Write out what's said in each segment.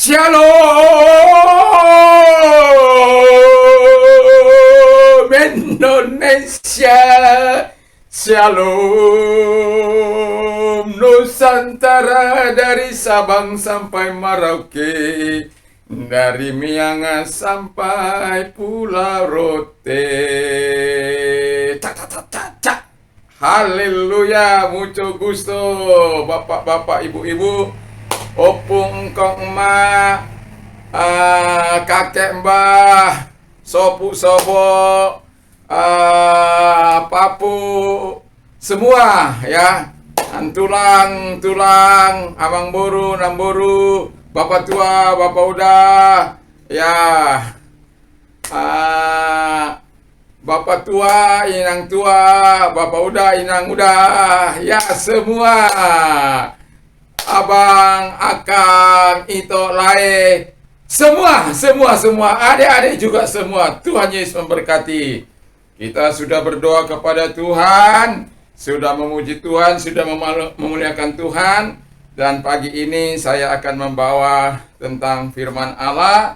Shalom Indonesia, Shalom Nusantara, dari Sabang sampai Merauke, dari Miangas sampai Pulau Rote. Cak, cak, cak, cak, cak. Haleluya, mucho gusto, bapak-bapak, ibu-ibu, opung, engkong, emak, kakek, mbah, sopu, sobo, papu, semua ya, tulang, tulang, abang boru, namboru, bapak tua, bapak udah, ya, bapak tua, inang tua, bapak udah, inang udah, ya semua, abang, akang, ito, lae, semua, adik-adik juga semua. Tuhan Yesus memberkati. Kita sudah berdoa kepada Tuhan, sudah memuji Tuhan, sudah memuliakan Tuhan, dan pagi ini saya akan membawa tentang firman Allah.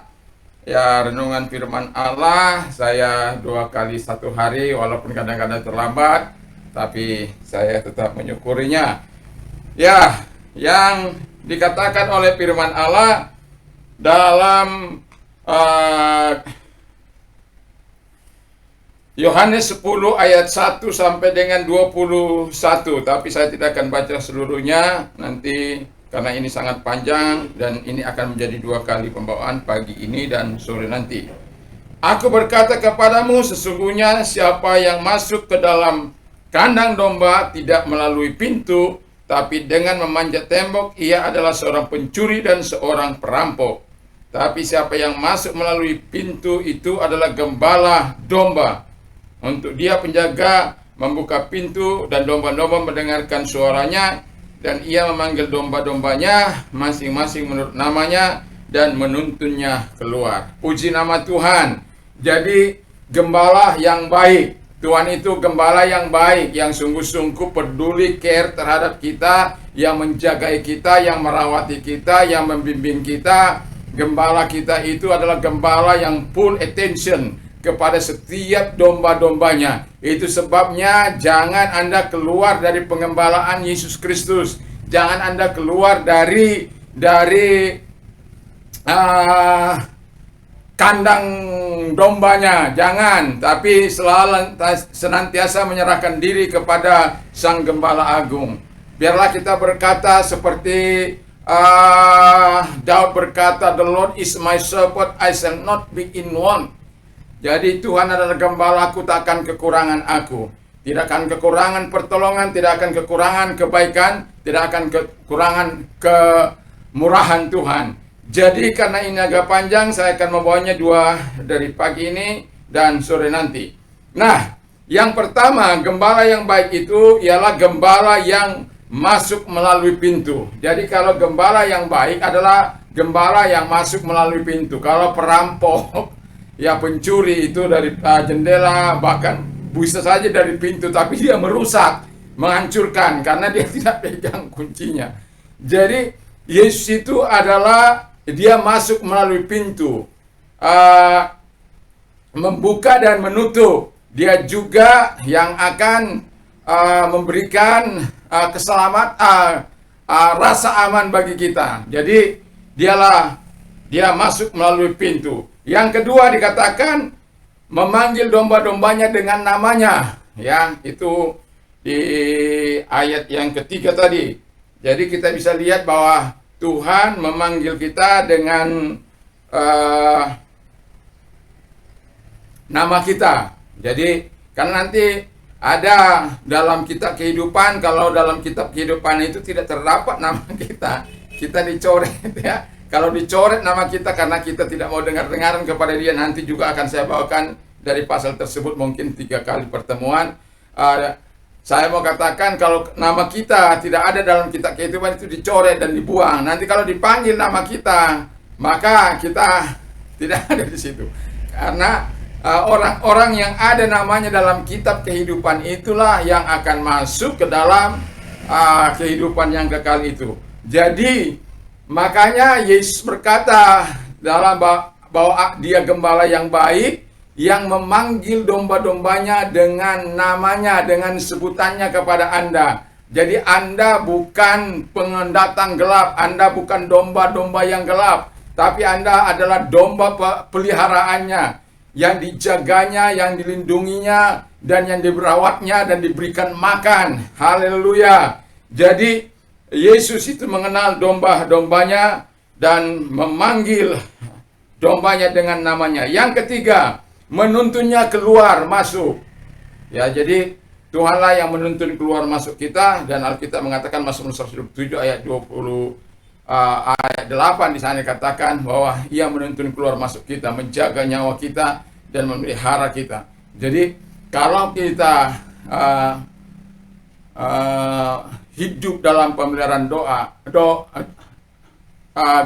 Ya, renungan firman Allah, saya 2 kali 1 hari, walaupun kadang-kadang terlambat, tapi saya tetap menyukurinya. Ya, yang dikatakan oleh firman Allah dalam Yohanes 10 ayat 1 sampai dengan 21, tapi saya tidak akan baca seluruhnya nanti, karena ini sangat panjang dan ini akan menjadi 2 kali pembawaan, pagi ini dan sore nanti. Aku berkata kepadamu, sesungguhnya siapa yang masuk ke dalam kandang domba tidak melalui pintu, tapi dengan memanjat tembok, ia adalah seorang pencuri dan seorang perampok. Tapi siapa yang masuk melalui pintu itu adalah gembala domba. Untuk dia penjaga membuka pintu dan domba-domba mendengarkan suaranya, dan ia memanggil domba-dombanya masing-masing menurut namanya dan menuntunnya keluar. Puji nama Tuhan. Jadi gembala yang baik. Tuhan itu gembala yang baik, yang sungguh-sungguh peduli, care terhadap kita, yang menjagai kita, yang merawati kita, yang membimbing kita. Gembala kita itu adalah gembala yang full attention kepada setiap domba-dombanya. Itu sebabnya jangan Anda keluar dari pengembalaan Yesus Kristus. Jangan Anda keluar dari kandang dombanya, jangan. Tapi selalu senantiasa menyerahkan diri kepada Sang Gembala Agung. Biarlah kita berkata seperti Daud berkata, "The Lord is my shepherd, I shall not be in want." Jadi Tuhan adalah gembalaku, tak akan kekurangan aku. Tidak akan kekurangan pertolongan, tidak akan kekurangan kebaikan, tidak akan kekurangan kemurahan Tuhan. Jadi karena ini agak panjang, saya akan membawanya 2 dari pagi ini dan sore nanti. Nah, yang pertama, gembala yang baik itu ialah gembala yang masuk melalui pintu. Jadi kalau gembala yang baik adalah gembala yang masuk melalui pintu. Kalau perampok, ya pencuri itu dari jendela, bahkan bisa saja dari pintu, tapi dia merusak, menghancurkan karena dia tidak pegang kuncinya. Jadi Yesus itu adalah dia masuk melalui pintu, membuka dan menutup. Dia juga yang akan memberikan keselamatan, rasa aman bagi kita. Jadi dia masuk melalui pintu. Yang kedua dikatakan memanggil domba-dombanya dengan namanya. Ya, itu di ayat yang ketiga tadi. Jadi kita bisa lihat bahwa Tuhan memanggil kita dengan nama kita. Jadi kan nanti ada dalam kitab kehidupan, kalau dalam kitab kehidupan itu tidak terdapat nama kita, kita dicoret ya. Kalau dicoret nama kita karena kita tidak mau dengar-dengaran kepada dia, nanti juga akan saya bawakan dari pasal tersebut mungkin 3 kali pertemuan. Saya mau katakan kalau nama kita tidak ada dalam kitab kehidupan itu dicoret dan dibuang. Nanti kalau dipanggil nama kita, maka kita tidak ada di situ. Karena orang-orang yang ada namanya dalam kitab kehidupan itulah yang akan masuk ke dalam kehidupan yang kekal itu. Jadi Makanya Yesus berkata bahwa dia gembala yang baik, yang memanggil domba-dombanya dengan namanya, dengan sebutannya kepada Anda. Jadi Anda bukan pendatang gelap, Anda bukan domba-domba yang gelap, tapi Anda adalah domba peliharaannya, yang dijaganya, yang dilindunginya, dan yang dirawatnya, dan diberikan makan. Haleluya. Jadi Yesus itu mengenal domba-dombanya dan memanggil dombanya dengan namanya. Yang ketiga, menuntunnya keluar masuk. Ya, jadi Tuhanlah yang menuntun keluar masuk kita, dan Alkitab mengatakan Mazmur 107 ayat 20 ayat 8 di sana dikatakan bahwa Ia menuntun keluar masuk kita, menjaga nyawa kita dan memelihara kita. Jadi kalau kita hidup dalam pemeliharaan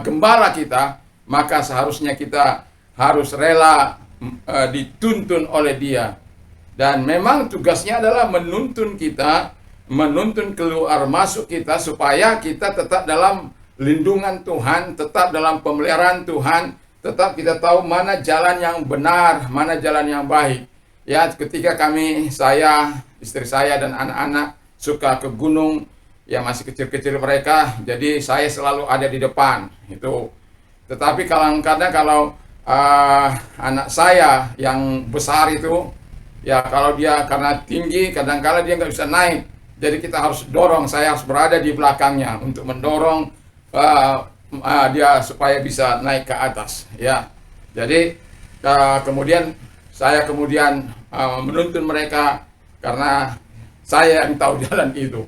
gembala kita, maka seharusnya kita harus rela dituntun oleh Dia. Dan memang tugasnya adalah menuntun kita, menuntun keluar masuk kita, supaya kita tetap dalam lindungan Tuhan, tetap dalam pemeliharaan Tuhan, tetap kita tahu mana jalan yang benar, mana jalan yang baik. Ya, ketika saya, istri saya dan anak-anak suka ke gunung, ya masih kecil-kecil mereka, jadi saya selalu ada di depan itu. Tetapi kadang-kadang kalau anak saya yang besar itu, ya kalau dia karena tinggi, kadang-kadang dia nggak bisa naik. Jadi kita harus dorong, saya harus berada di belakangnya untuk mendorong dia supaya bisa naik ke atas. Ya, jadi kemudian saya menuntun mereka karena saya yang tahu jalan itu.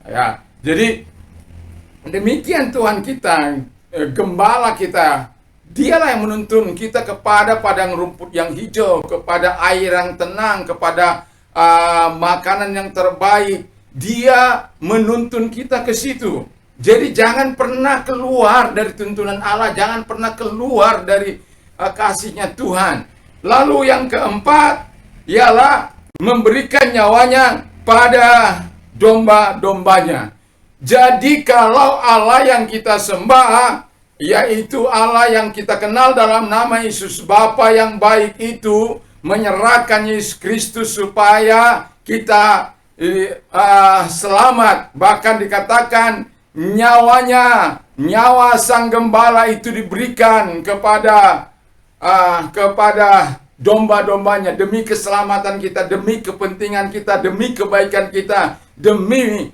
Ya, jadi demikian Tuhan kita, gembala kita. Dialah yang menuntun kita kepada padang rumput yang hijau, kepada air yang tenang, kepada makanan yang terbaik. Dia menuntun kita ke situ. Jadi jangan pernah keluar dari tuntunan Allah, jangan pernah keluar dari kasihnya Tuhan. Lalu yang keempat, ialah memberikan nyawanya pada domba-dombanya. Jadi kalau Allah yang kita sembah, yaitu Allah yang kita kenal dalam nama Yesus, Bapa yang baik itu menyerahkan Yesus Kristus supaya kita selamat. Bahkan dikatakan nyawa sang gembala itu diberikan kepada domba-dombanya demi keselamatan kita, demi kepentingan kita, demi kebaikan kita, demi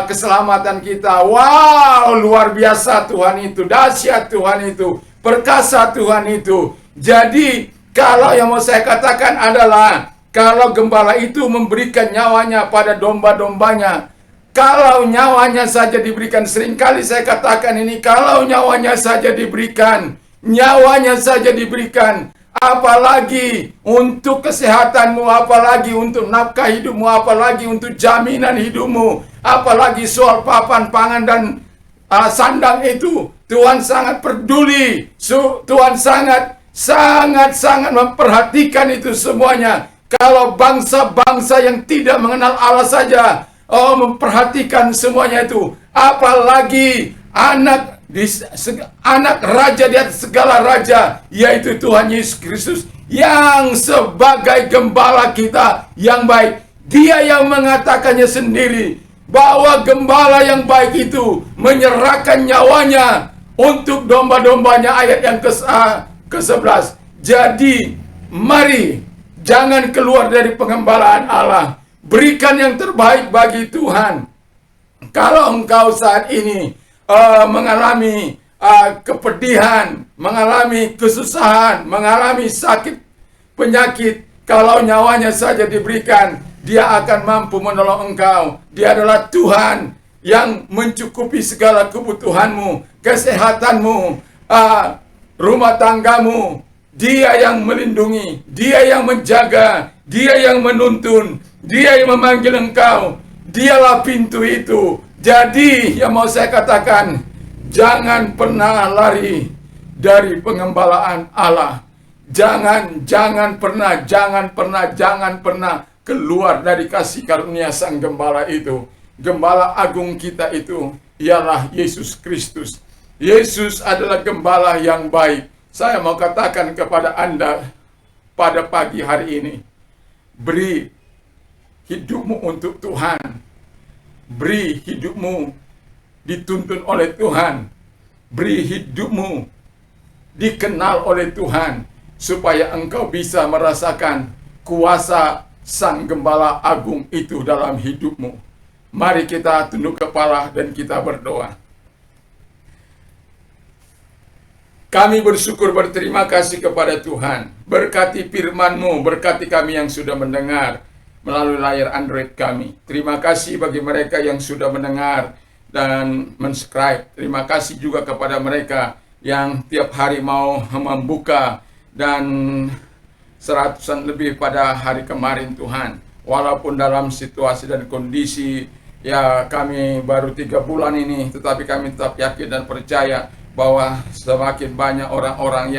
keselamatan kita. Wow, luar biasa Tuhan itu, dahsyat Tuhan itu, perkasa Tuhan itu. Jadi kalau yang mau saya katakan adalah, kalau gembala itu memberikan nyawanya pada domba-dombanya, kalau nyawanya saja diberikan, seringkali saya katakan ini, kalau nyawanya saja diberikan, apalagi untuk kesehatanmu, apalagi untuk nafkah hidupmu, apalagi untuk jaminan hidupmu, apalagi soal papan pangan dan sandang itu. Tuhan sangat peduli, Tuhan sangat memperhatikan itu semuanya. Kalau bangsa-bangsa yang tidak mengenal Allah saja memperhatikan semuanya itu, apalagi anak raja di atas segala raja, yaitu Tuhan Yesus Kristus, yang sebagai gembala kita yang baik. Dia yang mengatakannya sendiri, bahwa gembala yang baik itu menyerahkan nyawanya untuk domba-dombanya, ayat yang ke-11. Jadi mari jangan keluar dari pengembalaan Allah, berikan yang terbaik bagi Tuhan. Kalau engkau saat ini mengalami kepedihan, mengalami kesusahan, mengalami sakit, penyakit, kalau nyawanya saja diberikan, Dia akan mampu menolong engkau. Dia adalah Tuhan yang mencukupi segala kebutuhanmu, kesehatanmu, rumah tanggamu. Dia yang melindungi, Dia yang menjaga, Dia yang menuntun, Dia yang memanggil engkau. Dialah pintu itu. Jadi yang mau saya katakan, jangan pernah lari dari pengembalaan Allah. Jangan pernah keluar dari kasih karunia sang gembala itu. Gembala agung kita itu ialah Yesus Kristus. Yesus adalah gembala yang baik. Saya mau katakan kepada Anda pada pagi hari ini, beri hidupmu untuk Tuhan. Beri hidupmu dituntun oleh Tuhan. Beri hidupmu dikenal oleh Tuhan, supaya engkau bisa merasakan kuasa Sang Gembala Agung itu dalam hidupmu. Mari kita tunduk kepala dan kita berdoa. Kami bersyukur berterima kasih kepada Tuhan. Berkati firman-Mu, berkati kami yang sudah mendengar melalui layar Android kami. Terima kasih bagi mereka yang sudah mendengar dan mensubscribe. Terima kasih juga kepada mereka yang tiap hari mau membuka, dan seratusan lebih pada hari kemarin Tuhan. Walaupun dalam situasi dan kondisi ya kami baru 3 bulan ini, tetapi kami tetap yakin dan percaya bahwa semakin banyak orang-orang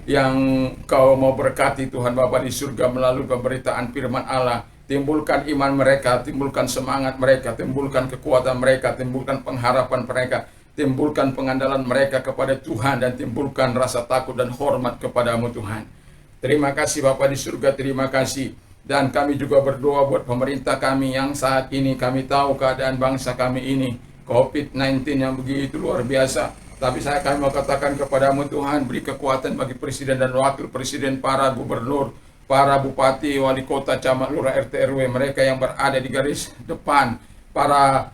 yang Kau mau berkati Tuhan Bapa di surga melalui pemberitaan firman Allah. Timbulkan iman mereka, timbulkan semangat mereka, timbulkan kekuatan mereka, timbulkan pengharapan mereka, timbulkan pengandalan mereka kepada Tuhan, dan timbulkan rasa takut dan hormat kepadamu Tuhan. Terima kasih Bapa di surga, terima kasih. Dan kami juga berdoa buat pemerintah kami yang saat ini, kami tahu keadaan bangsa kami ini, COVID-19 yang begitu luar biasa. Tapi kami mau katakan kepadamu Tuhan, beri kekuatan bagi Presiden dan Wakil Presiden, para gubernur, para bupati, wali kota, camat, lurah, RT, RW, mereka yang berada di garis depan, para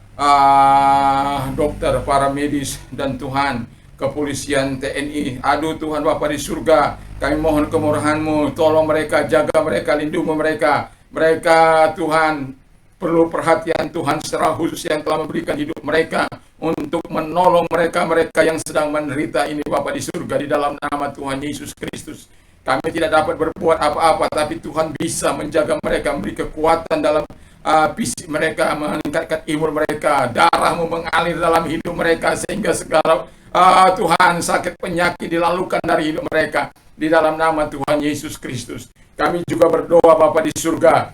dokter, para medis, dan Tuhan, kepolisian, TNI. Aduh Tuhan Bapa di surga, kami mohon kemurahan-Mu, tolong mereka, jaga mereka, lindungi mereka. Mereka Tuhan perlu perhatian Tuhan secara khusus yang telah memberikan hidup mereka untuk menolong mereka yang sedang menderita ini Bapa di surga, di dalam nama Tuhan Yesus Kristus. Kami tidak dapat berbuat apa-apa, tapi Tuhan bisa menjaga mereka, memberi kekuatan dalam fisik mereka, meningkatkan imun mereka, darah-Mu mengalir dalam hidup mereka, sehingga segala Tuhan sakit penyakit dilalukan dari hidup mereka, di dalam nama Tuhan Yesus Kristus. Kami juga berdoa Bapa di surga,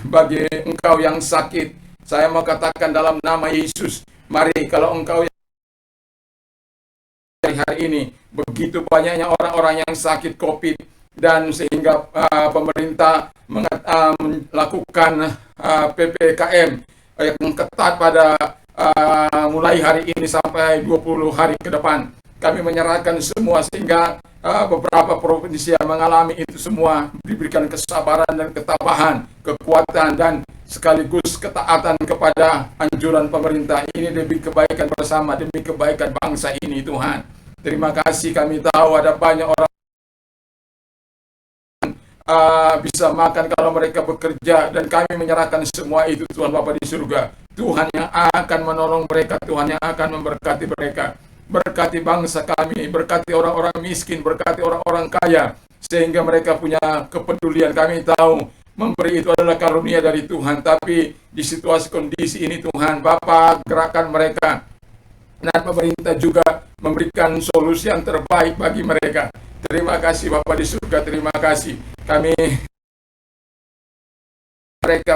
bagi engkau yang sakit, saya mau katakan dalam nama Yesus, mari kalau engkau hari ini, begitu banyaknya orang-orang yang sakit COVID, dan sehingga pemerintah melakukan PPKM yang ketat pada mulai hari ini sampai 20 hari ke depan. Kami menyerahkan semua, sehingga beberapa provinsi yang mengalami itu semua diberikan kesabaran dan ketabahan, kekuatan, dan sekaligus ketaatan kepada anjuran pemerintah. Ini demi kebaikan bersama, demi kebaikan bangsa ini Tuhan. Terima kasih, kami tahu ada banyak orang bisa makan kalau mereka bekerja, dan kami menyerahkan semua itu Tuhan Bapa di surga. Tuhan yang akan menolong mereka, Tuhan yang akan memberkati mereka. Berkati bangsa kami, berkati orang-orang miskin, berkati orang-orang kaya, sehingga mereka punya kepedulian. Kami tahu memberi itu adalah karunia dari Tuhan, tapi di situasi kondisi ini Tuhan Bapa gerakan mereka, dan pemerintah juga memberikan solusi yang terbaik bagi mereka. Terima kasih Bapa di surga, terima kasih. Kami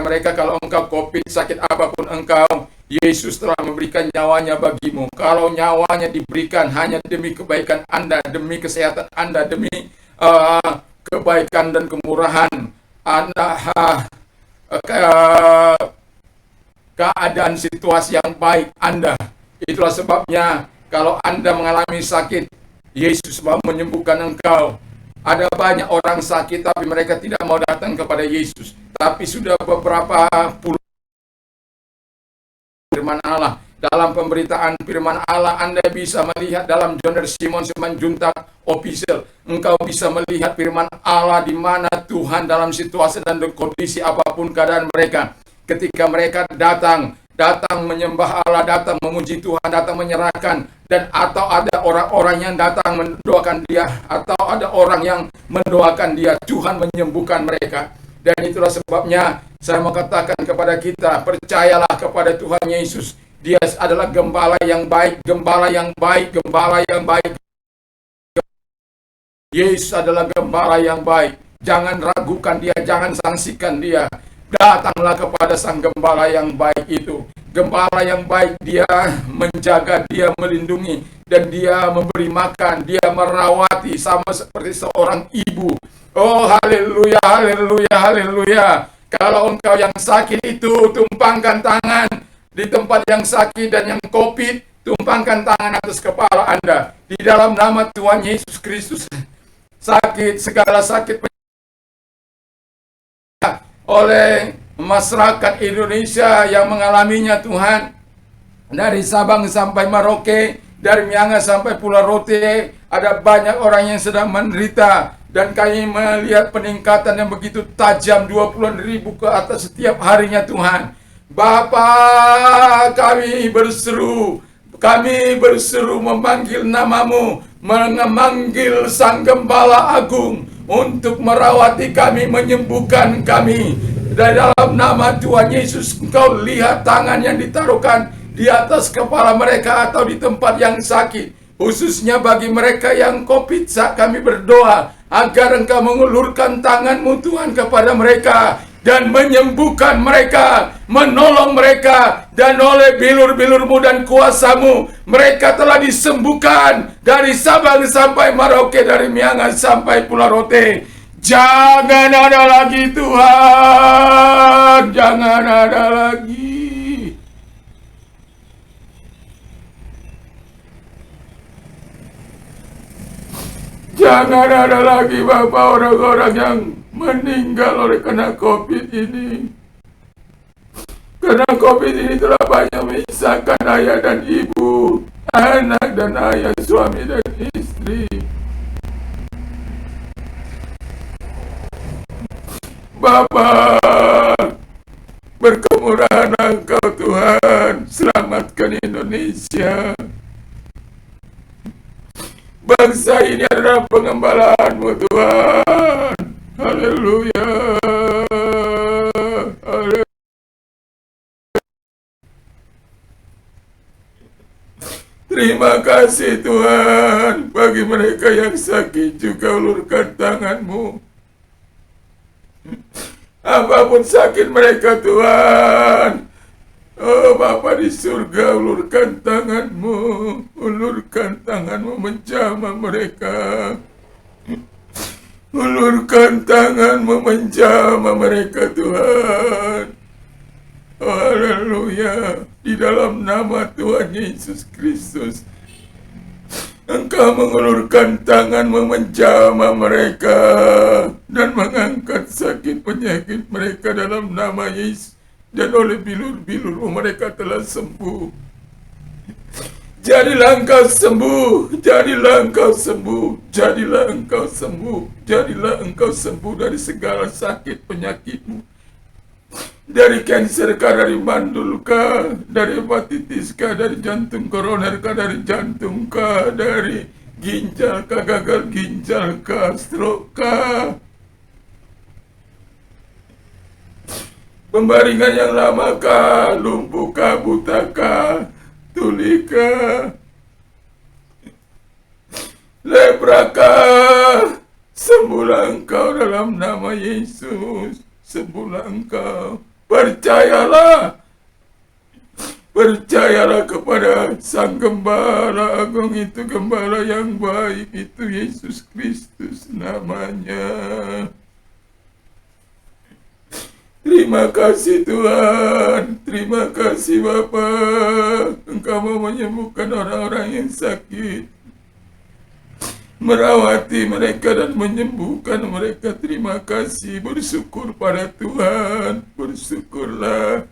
mereka kalau engkau COVID, sakit apapun engkau, Yesus telah memberikan nyawanya bagimu. Kalau nyawanya diberikan hanya demi kebaikan Anda, demi kesehatan Anda, demi kebaikan dan kemurahan Anda, keadaan situasi yang baik Anda. Itulah sebabnya kalau Anda mengalami sakit, Yesus mau menyembuhkan engkau. Ada banyak orang sakit tapi mereka tidak mau datang kepada Yesus. Tapi sudah beberapa puluh firman Allah. Dalam pemberitaan firman Allah, Anda bisa melihat dalam Joner Simon Simanjuntak Official. Engkau bisa melihat firman Allah di mana Tuhan dalam situasi dan kondisi apapun keadaan mereka. Ketika mereka datang menyembah Allah, datang memuji Tuhan, datang menyerahkan, dan atau ada orang-orang yang datang mendoakan dia, atau ada orang yang mendoakan dia, Tuhan menyembuhkan mereka. Dan itulah sebabnya saya mau katakan kepada kita, percayalah kepada Tuhan Yesus. Dia adalah gembala yang baik, gembala yang baik, gembala yang baik. Yesus adalah gembala yang baik. Jangan ragukan dia, jangan sangsikan dia. Datanglah kepada sang gembala yang baik itu. Gembala yang baik, dia menjaga, dia melindungi, dan dia memberi makan, dia merawati sama seperti seorang ibu. Oh, haleluya, haleluya, haleluya. Kalau engkau yang sakit itu, tumpangkan tangan di tempat yang sakit dan yang COVID, tumpangkan tangan atas kepala Anda. Di dalam nama Tuhan Yesus Kristus, sakit, segala sakit oleh masyarakat Indonesia yang mengalaminya Tuhan, dari Sabang sampai Merauke, dari Miangas sampai Pulau Rote, ada banyak orang yang sedang menderita, dan kami melihat peningkatan yang begitu tajam, 20.000 ke atas setiap harinya Tuhan. Bapa, kami berseru memanggil namamu, memanggil Sang Gembala Agung untuk merawati kami, menyembuhkan kami. Dari dalam nama Tuhan Yesus, Engkau lihat tangan yang ditaruhkan di atas kepala mereka atau di tempat yang sakit, khususnya bagi mereka yang COVID. Saat kami berdoa agar Engkau mengulurkan tangan-Mu Tuhan kepada mereka dan menyembuhkan mereka, menolong mereka, dan oleh bilur-bilur-Mu dan kuasa-Mu, mereka telah disembuhkan dari Sabang sampai Merauke, dari Miangas sampai Pulau Rote. Jangan ada lagi Tuhan, jangan ada lagi. Jangan ada lagi Bapak orang-orang yang meninggal oleh karena COVID ini. Karena COVID ini telah banyak memisahkan ayah dan ibu, anak dan ayah, suami dan istri. Bapa, berkemurahan Engkau Tuhan, selamatkan Indonesia. Bangsa ini adalah pengembalaan-Mu Tuhan. Haleluya. Haleluya. Terima kasih Tuhan. Bagi mereka yang sakit juga ulurkan tangan-Mu. Apapun sakit mereka Tuhan, oh Bapa di surga, ulurkan tangan-Mu, ulurkan tangan-Mu menjamah mereka. Ulurkan tangan-Mu menjamah mereka Tuhan. Oh, haleluya. Di dalam nama Tuhan Yesus Kristus, Engkau mengulurkan tangan-Mu menjamah mereka dan mengangkat sakit penyakit mereka dalam nama Yesus. Dan oleh bilur-bilur-Mu mereka telah sembuh. Jadilah Engkau sembuh, jadilah Engkau sembuh, jadilah Engkau sembuh, jadilah Engkau sembuh dari segala sakit penyakit-Mu. Dari kanker kah, dari mandul kah, dari hepatitis kah, dari jantung koroner kah, dari jantung kah, dari ginjal kah, gagal ginjal kah, stroke kah, pembaringan yang lama kah, lumpuh kah, buta kah, tuli kah, lepra kah, sembuhlah Engkau dalam nama Yesus, sembuhlah Engkau. Percayalah, percayalah kepada Sang Gembala Agung itu, Gembala yang baik itu, Yesus Kristus namanya. Terima kasih Tuhan, terima kasih Bapa. Engkau mau menyembuhkan orang-orang yang sakit, merawati mereka dan menyembuhkan mereka. Terima kasih, bersyukur pada Tuhan, bersyukurlah.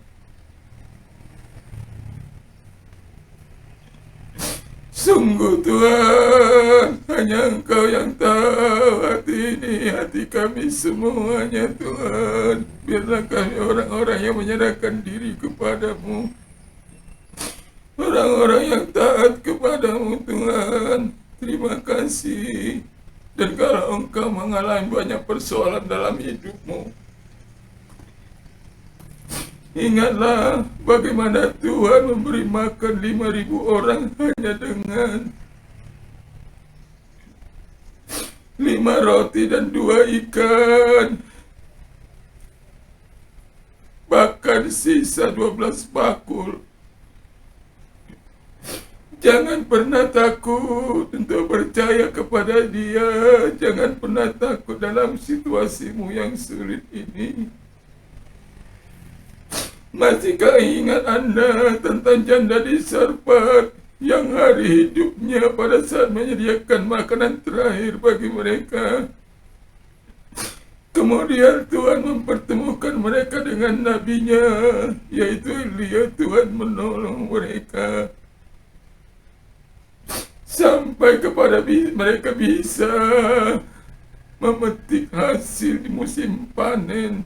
Sungguh Tuhan, hanya Engkau yang tahu hati ini, hati kami semuanya Tuhan. Biarlah kami orang-orang yang menyerahkan diri kepadamu, orang-orang yang taat kepadamu Tuhan. Terima kasih. Dan kalau Engkau mengalami banyak persoalan dalam hidupmu, ingatlah bagaimana Tuhan memberi makan 5.000 orang hanya dengan 5 roti dan 2 ikan. Bahkan sisa 12 bakul Jangan pernah takut untuk percaya kepada Dia. Jangan pernah takut dalam situasimu yang sulit ini. Masihkah ingat Anda tentang janda di Sarfat yang hari hidupnya pada saat menyediakan makanan terakhir bagi mereka? Kemudian Tuhan mempertemukan mereka dengan nabinya, yaitu Elia. Tuhan menolong mereka sampai kepada mereka bisa memetik hasil di musim panen.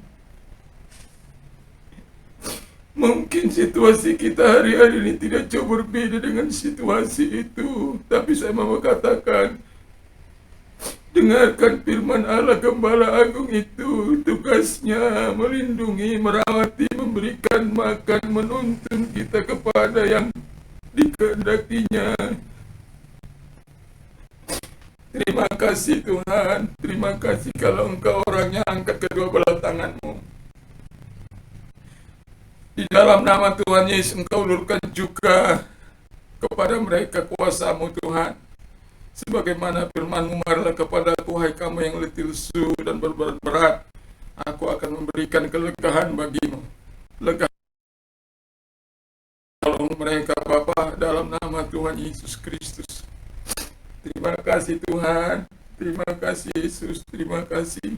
Mungkin situasi kita hari-hari ini tidak jauh berbeda dengan situasi itu, tapi saya mau katakan, dengarkan firman Allah Gembala Agung itu. Tugasnya melindungi, merawati, memberikan makan, menuntun kita kepada yang dikehendakinya. Terima kasih Tuhan, terima kasih kalau Engkau orangnya angkat kedua belah tanganmu. Di dalam nama Tuhan Yesus, Engkau ulurkan juga kepada mereka kuasa-Mu Tuhan. Sebagaimana firman-Mu, marilah kepada aku, hai kamu yang letih lesu dan berberat berat, aku akan memberikan kelegaan bagimu. Lega tolong mereka Bapa, dalam nama Tuhan Yesus Kristus. Terima kasih Tuhan, terima kasih Yesus, terima kasih.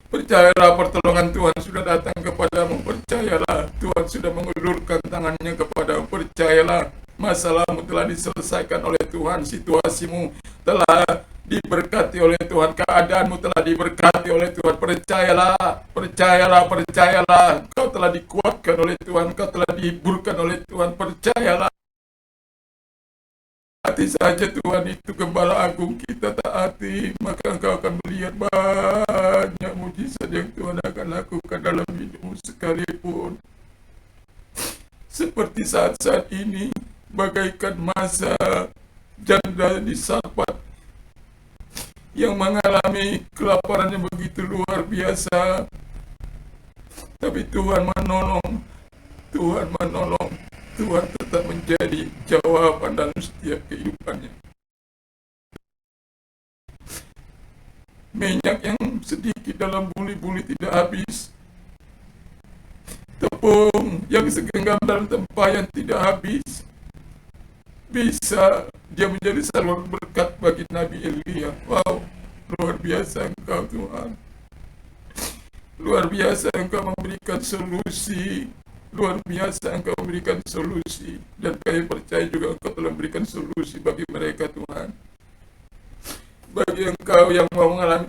Percayalah pertolongan Tuhan sudah datang kepadamu. Percayalah Tuhan sudah mengulurkan tangannya kepadamu. Percayalah masalahmu telah diselesaikan oleh Tuhan. Situasimu telah diberkati oleh Tuhan. Keadaanmu telah diberkati oleh Tuhan. Percayalah, percayalah, percayalah. Kau telah dikuatkan oleh Tuhan. Kau telah dihiburkan oleh Tuhan. Percayalah. Taati saja Tuhan itu Gembala Agung kita taati, maka engkau akan melihat banyak mujizat yang Tuhan akan lakukan dalam hidupmu sekalipun. Seperti saat-saat ini, bagaikan masa janda di Sarfat yang mengalami kelaparan yang begitu luar biasa. Tapi Tuhan menolong, Tuhan menolong. Tuhan tetap menjadi jawaban dalam setiap kehidupannya. Minyak yang sedikit dalam buli-buli tidak habis. Tepung yang segenggam dalam tempayan tidak habis. Bisa dia menjadi saluran berkat bagi Nabi Elia. Wow, luar biasa Engkau Tuhan. Luar biasa Engkau memberikan solusi. Luar biasa Engkau memberikan solusi. Dan kami percaya juga Engkau telah memberikan solusi bagi mereka Tuhan. Bagi Engkau yang mau mengalami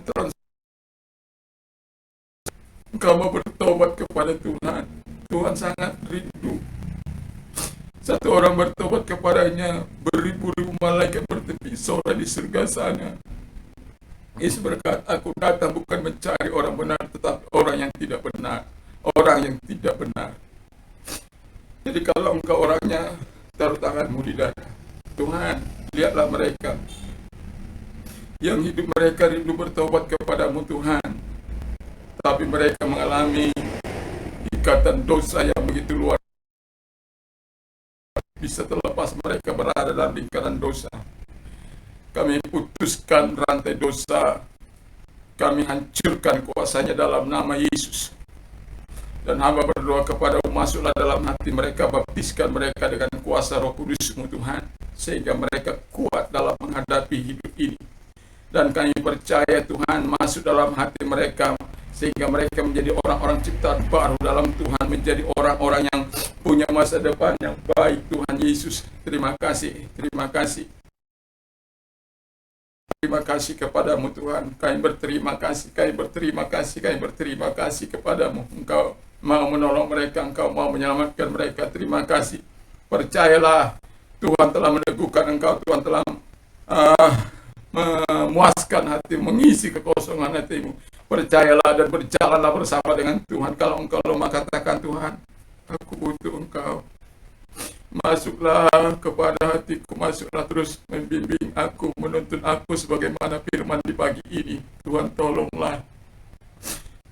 Engkau mau bertobat kepada Tuhan. Tuhan sangat rindu. Satu orang bertobat kepadanya, beribu-ribu malaikat bertepi sorak di surga sana. Yesus berkata, aku datang bukan mencari orang benar, tetapi orang yang tidak benar. Orang yang tidak benar. Jadi kalau engkau orangnya, taruh tanganmu di dada. Tuhan, lihatlah mereka yang hidup mereka rindu bertobat kepadamu Tuhan, tapi mereka mengalami ikatan dosa yang begitu luar bisa terlepas mereka berada dalam lingkaran dosa. Kami putuskan rantai dosa, kami hancurkan kuasanya dalam nama Yesus. Dan hamba berdoa kepada masuklah dalam hati mereka, baptiskan mereka dengan kuasa Roh Kudus-Mu Tuhan, sehingga mereka kuat dalam menghadapi hidup ini. Dan kami percaya Tuhan masuk dalam hati mereka, sehingga mereka menjadi orang-orang ciptaan baru dalam Tuhan, menjadi orang-orang yang punya masa depan yang baik. Tuhan Yesus, terima kasih, terima kasih. Terima kasih kepadamu Tuhan. Kami berterima kasih, kami berterima kasih, kami berterima kasih kepadamu. Engkau mau menolong mereka, Engkau mau menyelamatkan mereka. Terima kasih. Percayalah, Tuhan telah meneguhkan engkau, Tuhan telah memuaskan hati, mengisi kekosongan hatimu. Percayalah dan berjalanlah bersama dengan Tuhan. Kalau engkau lemah, katakan, Tuhan, aku butuh Engkau. Masuklah kepada hatiku, masuklah terus membimbing aku, menuntun aku sebagaimana firman di pagi ini. Tuhan tolonglah.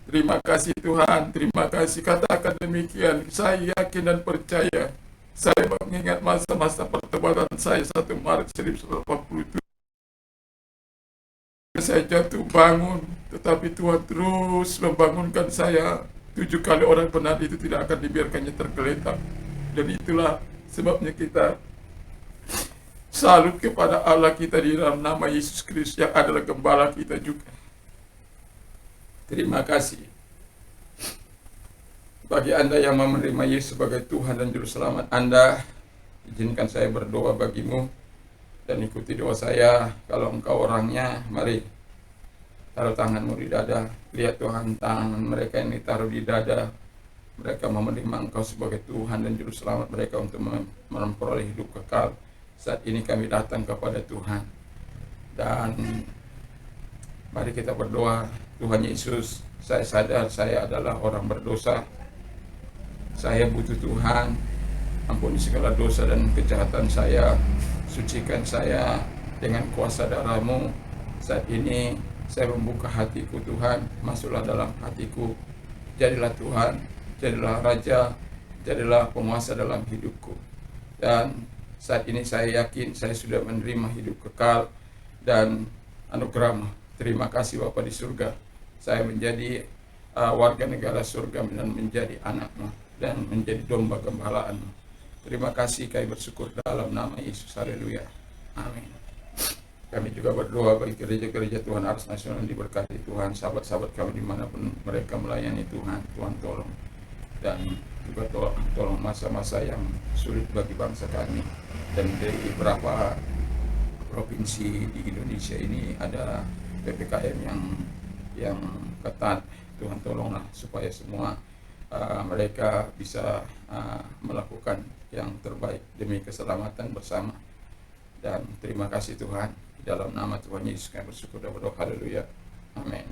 Terima kasih Tuhan, terima kasih. Katakan demikian, saya yakin dan percaya Saya mengingat masa-masa pertobatan saya 1 Maret 1987. Saya jatuh bangun, tetapi Tuhan terus membangunkan saya. 7 kali orang penat itu tidak akan dibiarkannya tergeletak. Dan itulah sebabnya kita salut kepada Allah kita di dalam nama Yesus Kristus yang adalah gembala kita juga. Terima kasih bagi Anda yang menerima Yesus sebagai Tuhan dan Juru Selamat Anda. Izinkan saya berdoa bagimu dan ikuti doa saya. Kalau engkau orangnya, mari taruh tanganmu di dada. Lihat Tuhan, tangan mereka yang ditaruh di dada, mereka menerima engkau sebagai Tuhan dan Juru Selamat mereka untuk memperoleh hidup kekal. Saat ini kami datang kepada Tuhan dan mari kita berdoa. Tuhan Yesus, saya sadar saya adalah orang berdosa. Saya butuh Tuhan. Ampuni segala dosa dan kejahatan saya. Sucikan saya dengan kuasa darah-Mu. Saat ini saya membuka hatiku Tuhan. Masuklah dalam hatiku. Jadilah Tuhan, jadilah Raja, jadilah penguasa dalam hidupku. Dan saat ini saya yakin saya sudah menerima hidup kekal dan anugerah-Mu. Terima kasih Bapa di surga. Saya menjadi warga negara surga dan menjadi anak-Mu dan menjadi domba gembalaan-Mu. Terima kasih, kami bersyukur dalam nama Yesus. Haleluya. Amin. Kami juga berdoa bagi gereja-gereja Tuhan Ars Nasional yang diberkati Tuhan, sahabat-sahabat kami dimanapun mereka melayani Tuhan. Tuhan tolong. Dan juga tolong masa-masa yang sulit bagi bangsa kami. Dan dari beberapa provinsi di Indonesia ini ada PPKM yang ketat. Tuhan tolonglah supaya semua mereka bisa melakukan yang terbaik demi keselamatan bersama. Dan terima kasih Tuhan, di dalam nama Tuhan Yesus kami bersyukur dan berdoa. Haleluya. Amin.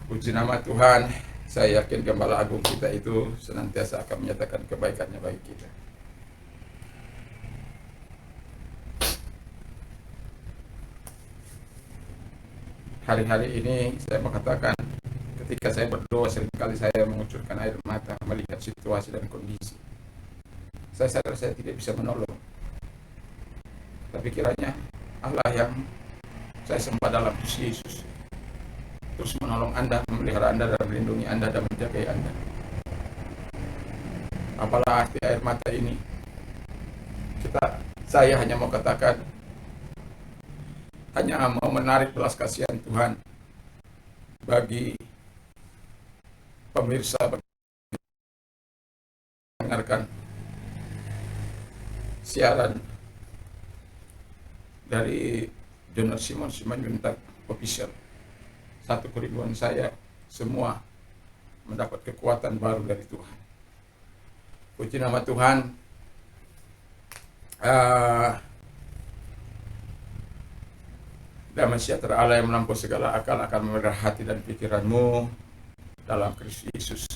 Puji nama Tuhan. Saya yakin Gembala Agung kita itu senantiasa akan menyatakan kebaikannya bagi kita. Hari-hari ini saya mengatakan, ketika saya berdoa seringkali saya mengucurkan air mata melihat situasi dan kondisi. Saya sadar saya tidak bisa menolong. Tapi kiranya Allah yang saya sembah dalam Yesus terus menolong Anda, memelihara Anda dan melindungi Anda dan menjaga Anda. Apalah arti air mata ini? Saya hanya mau katakan, hanya mau menarik belas kasihan Tuhan bagi pemirsa mendengarkan siaran dari Jonas Simon Simanjuntak Official. Satu kerinduan saya, semua mendapat kekuatan baru dari Tuhan. Puji nama Tuhan. Damai sejahtera Allah yang melampaui segala akal akan memelihara hati dan pikiranmu dalam Kristus Yesus.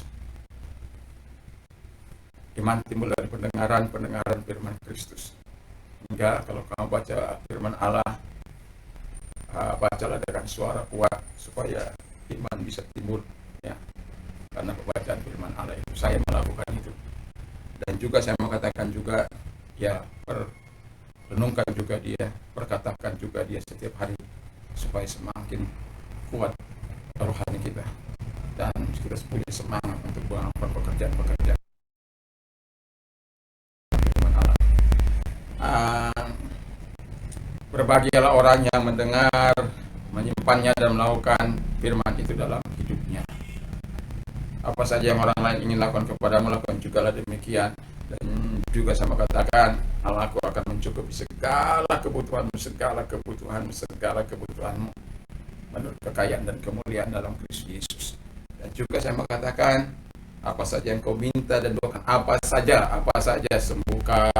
Iman timbul dari pendengaran firman Kristus. Hingga kalau kamu baca firman Allah, bacalah dengan suara kuat supaya iman bisa timbul, ya. Karena pembacaan firman Allah itu saya melakukan itu. Dan juga saya mau katakan juga, ya, renungkan juga dia, perkatakan juga dia setiap hari supaya semakin kuat rohani kita dan kita punya semangat untuk melakukan pekerjaan-pekerjaan. Berbahagialah orang yang mendengar, menyimpannya dan melakukan firman itu dalam hidupnya. Apa saja yang orang lain ingin lakukan kepadamu, lakukan jugalah demikian. Dan juga sama katakan, Allah aku akan mencukupi segala kebutuhanmu menurut kekayaan dan kemuliaan dalam Kristus Yesus. Dan juga saya mengatakan, apa saja yang kau minta dan doakan, apa saja, sembuhkan,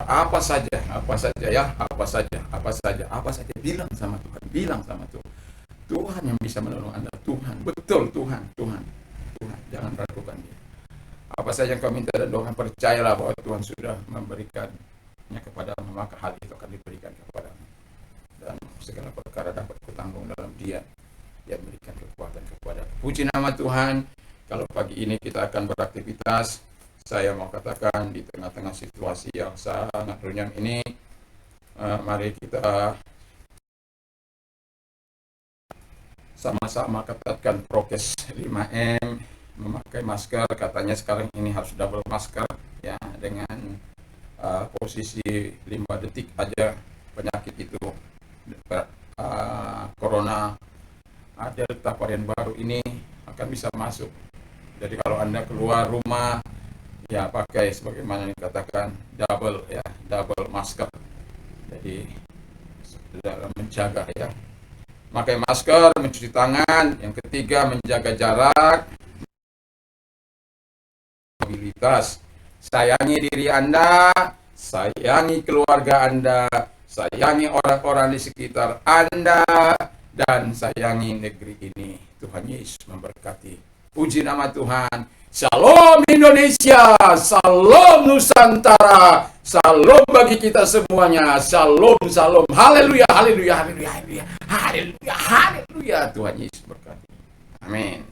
apa saja, bilang sama Tuhan. Tuhan yang bisa menolong Anda, Tuhan, betul Tuhan, jangan ragukan dia. Apa saja yang kau minta dan doakan, percayalah bahwa Tuhan sudah memberikannya kepadamu, maka hal itu akan diberikan kepadamu. Dan segala perkara dapat kutanggung dalam Dia yang memberikan kekuatan kepadamu. Puji nama Tuhan. Kalau pagi ini kita akan beraktivitas, saya mau katakan di tengah-tengah situasi yang sangat runyam ini, mari kita sama-sama ketatkan prokes 5M, memakai masker. Katanya sekarang ini harus double masker ya, dengan posisi 5 detik aja penyakit itu, corona Delta varian baru ini akan bisa masuk. Jadi kalau Anda keluar rumah ya pakai sebagaimana dikatakan double masker. Jadi dalam menjaga ya, pakai masker, mencuci tangan. Yang ketiga, menjaga jarak, mobilitas. Sayangi diri Anda, sayangi keluarga Anda, sayangi orang-orang di sekitar Anda, dan sayangi negeri ini. Tuhan Yesus memberkati. Puji nama Tuhan. Shalom Indonesia, salam Nusantara, salam bagi kita semuanya. Shalom, shalom. Haleluya, haleluya, haleluya, haleluya, haleluya, haleluya. Tuhan Yesus berkati. Amin.